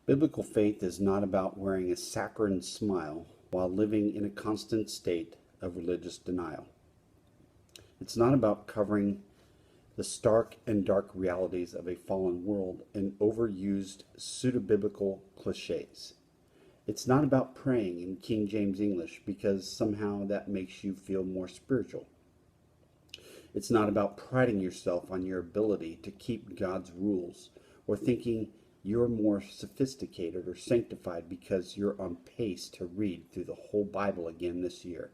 Biblical faith is not about wearing a saccharine smile while living in a constant state of religious denial. It's not about covering the stark and dark realities of a fallen world in overused pseudo-biblical cliches. It's not about praying in King James English because somehow that makes you feel more spiritual. It's not about priding yourself on your ability to keep God's rules or thinking you're more sophisticated or sanctified because you're on pace to read through the whole Bible again this year.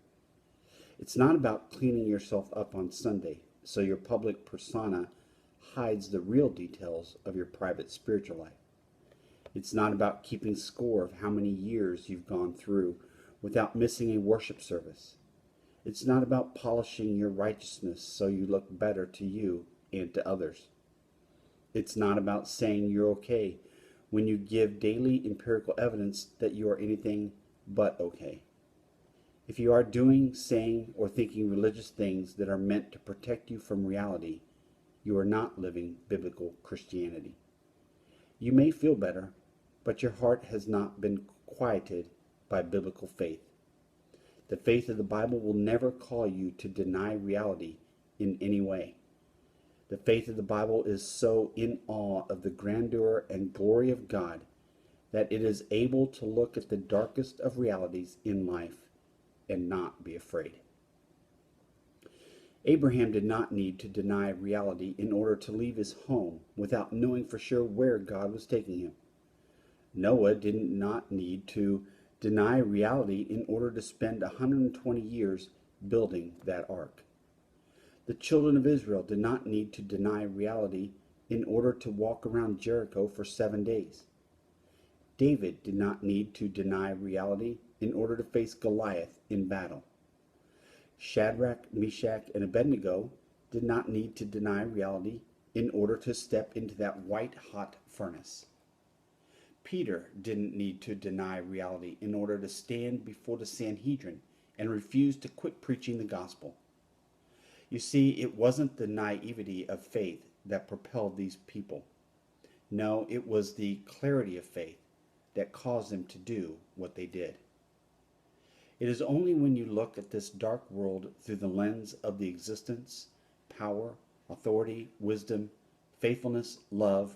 It's not about cleaning yourself up on Sunday so your public persona hides the real details of your private spiritual life. It's not about keeping score of how many years you've gone through without missing a worship service. It's not about polishing your righteousness so you look better to you and to others. It's not about saying you're okay when you give daily empirical evidence that you are anything but okay. If you are doing, saying, or thinking religious things that are meant to protect you from reality, you are not living biblical Christianity. You may feel better, but your heart has not been quieted by biblical faith. The faith of the Bible will never call you to deny reality in any way. The faith of the Bible is so in awe of the grandeur and glory of God that it is able to look at the darkest of realities in life and not be afraid. Abraham did not need to deny reality in order to leave his home without knowing for sure where God was taking him. Noah did not need to deny reality in order to spend 120 years building that ark. The children of Israel did not need to deny reality in order to walk around Jericho for 7 days. David did not need to deny reality in order to face Goliath in battle. Shadrach, Meshach, and Abednego did not need to deny reality in order to step into that white-hot furnace. Peter didn't need to deny reality in order to stand before the Sanhedrin and refuse to quit preaching the gospel. You see, it wasn't the naivety of faith that propelled these people. No, it was the clarity of faith that caused them to do what they did. It is only when you look at this dark world through the lens of the existence, power, authority, wisdom, faithfulness, love,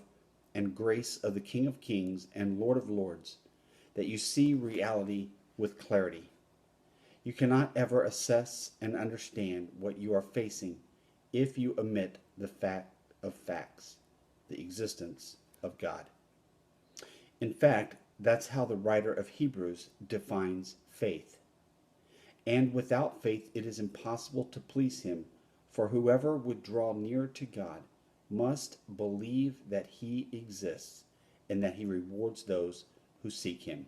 and grace of the King of Kings and Lord of Lords that you see reality with clarity. You cannot ever assess and understand what you are facing if you omit the fact of facts, the existence of God. In fact, that's how the writer of Hebrews defines faith. And without faith it is impossible to please him, for whoever would draw near to God must believe that he exists and that he rewards those who seek him.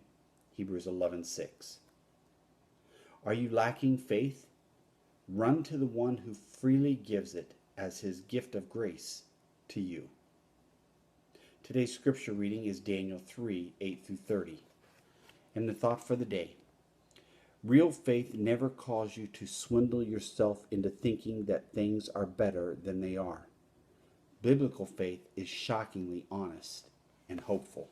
Hebrews 11:6. Are you lacking faith? Run to the one who freely gives it as his gift of grace to you. Today's scripture reading is Daniel 3:8-30. And the thought for the day: real faith never calls you to swindle yourself into thinking that things are better than they are. Biblical faith is shockingly honest and hopeful.